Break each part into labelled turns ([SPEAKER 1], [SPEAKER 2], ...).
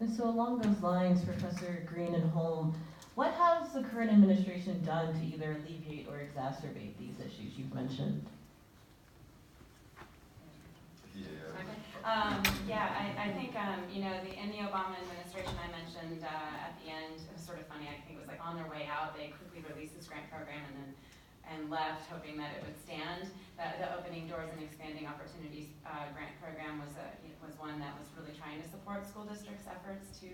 [SPEAKER 1] And so along those lines, Professor Green and Holme, what has the current administration done to either alleviate or exacerbate these issues you've mentioned?
[SPEAKER 2] I think, in the Obama administration I mentioned at the end, it was sort of funny, I think it was like on their way out, they quickly released this grant program and left hoping that it would stand. The Opening Doors and Expanding Opportunities grant program was one that was really trying to support school districts' efforts to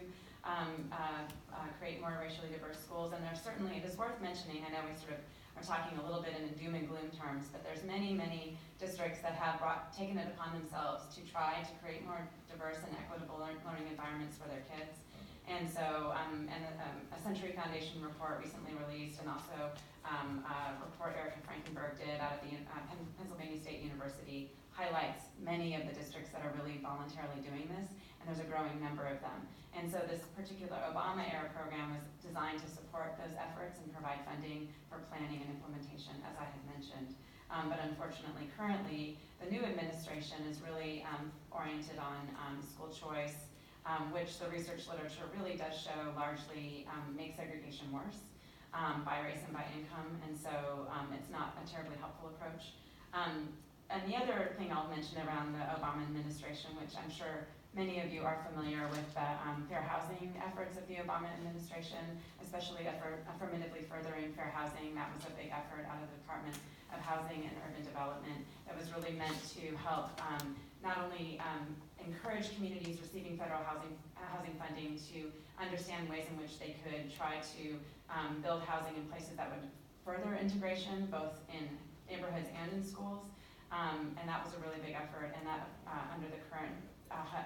[SPEAKER 2] create more racially diverse schools. And there's certainly, it is worth mentioning, I know we sort of are talking a little bit in doom and gloom terms, but there's many, many districts that have taken it upon themselves to try to create more diverse and equitable learning environments for their kids. And so, a Century Foundation report recently released, and also a report Erica Frankenberg did out of the Pennsylvania State University, highlights many of the districts that are really voluntarily doing this, and there's a growing number of them. And so this particular Obama-era program was designed to support those efforts and provide funding for planning and implementation, as I had mentioned. But unfortunately, currently, the new administration is really oriented on school choice, which the research literature really does show largely makes segregation worse by race and by income, and so it's not a terribly helpful approach. And the other thing I'll mention around the Obama administration, which I'm sure many of you are familiar with, the fair housing efforts of the Obama administration, especially affirmatively furthering fair housing. That was a big effort out of the Department of Housing and Urban Development that was really meant to help not only encourage communities receiving federal housing funding to understand ways in which they could try to build housing in places that would further integration, both in neighborhoods and in schools. And that was a really big effort, and that under the current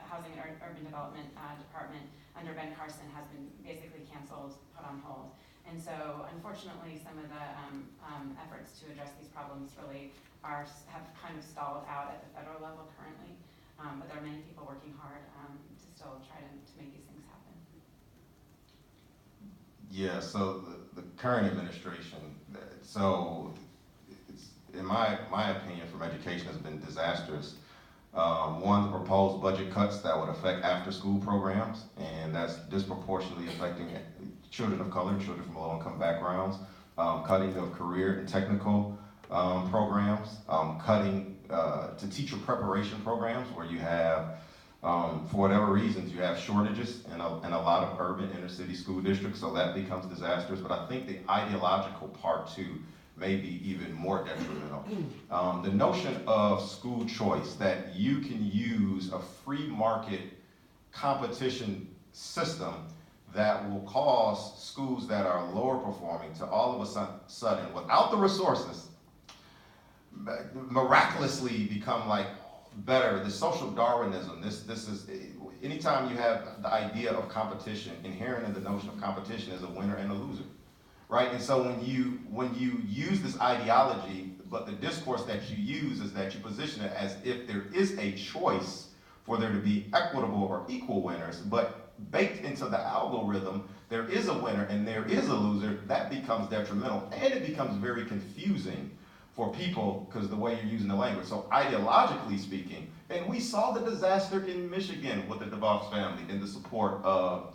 [SPEAKER 2] Housing and Urban Development Department under Ben Carson has been basically canceled, put on hold. And so unfortunately some of the efforts to address these problems really have kind of stalled out at the federal level currently, but there are many people working hard to still try to make these things happen.
[SPEAKER 3] Yeah, so the current administration, so it's, in my opinion, from education has been disastrous. One, the proposed budget cuts that would affect after-school programs, and that's disproportionately affecting children of color, children from low-income backgrounds, cutting of career and technical programs, cutting to teacher preparation programs where you have, for whatever reasons, you have shortages in a lot of urban inner-city school districts, so that becomes disastrous. But I think the ideological part too may be even more detrimental. The notion of school choice, that you can use a free market competition system that will cause schools that are lower performing to all of a sudden, without the resources, miraculously become like better. The social Darwinism, this is, anytime you have the idea of competition, inherent in the notion of competition is a winner and a loser. Right, and so when you use this ideology, but the discourse that you use is that you position it as if there is a choice for there to be equitable or equal winners, but baked into the algorithm, there is a winner and there is a loser, that becomes detrimental, and it becomes very confusing for people because the way you're using the language. So ideologically speaking, and we saw the disaster in Michigan with the DeVos family and the support of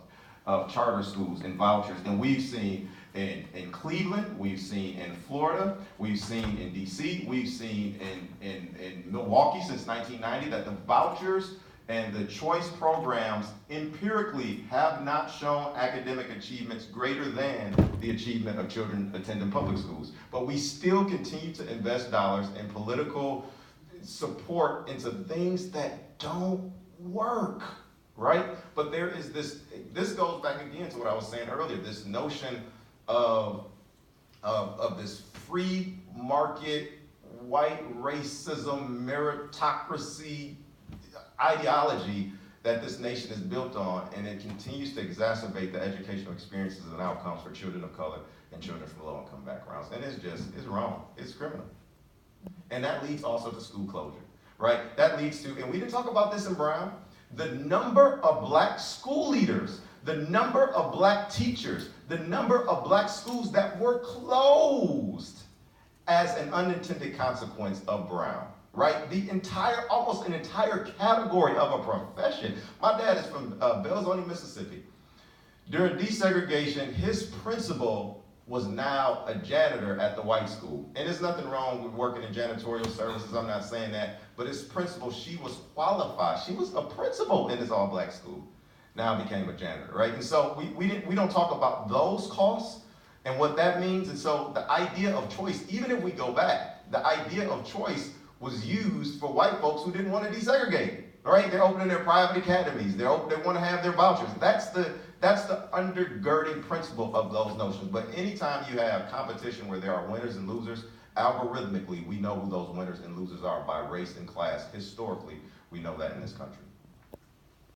[SPEAKER 3] charter schools and vouchers, and we've seen in Cleveland, we've seen in Florida, we've seen in DC, we've seen in Milwaukee since 1990 that the vouchers and the choice programs empirically have not shown academic achievements greater than the achievement of children attending public schools. But we still continue to invest dollars in political support into things that don't work, right? But there is this goes back again to what I was saying earlier, this notion of this free market, white racism, meritocracy ideology that this nation is built on, and it continues to exacerbate the educational experiences and outcomes for children of color and children from low-income backgrounds. And it's wrong, it's criminal. And that leads also to school closure, right? That leads to, and we didn't talk about this in Brown, the number of black school leaders, the number of black teachers, the number of black schools that were closed as an unintended consequence of Brown. right? Almost an entire category of a profession. My dad is from Belzoni, Mississippi. During desegregation, his principal was now a janitor at the white school. And there's nothing wrong with working in janitorial services, I'm not saying that, but his principal, she was qualified. She was a principal in this all-black school. Now became a janitor, right? And so we don't talk about those costs and what that means. And so the idea of choice, even if we go back, the idea of choice was used for white folks who didn't want to desegregate, right? They're opening their private academies. They want to have their vouchers. That's the undergirding principle of those notions. But anytime you have competition where there are winners and losers, algorithmically, we know who those winners and losers are by race and class. Historically, we know that in this country.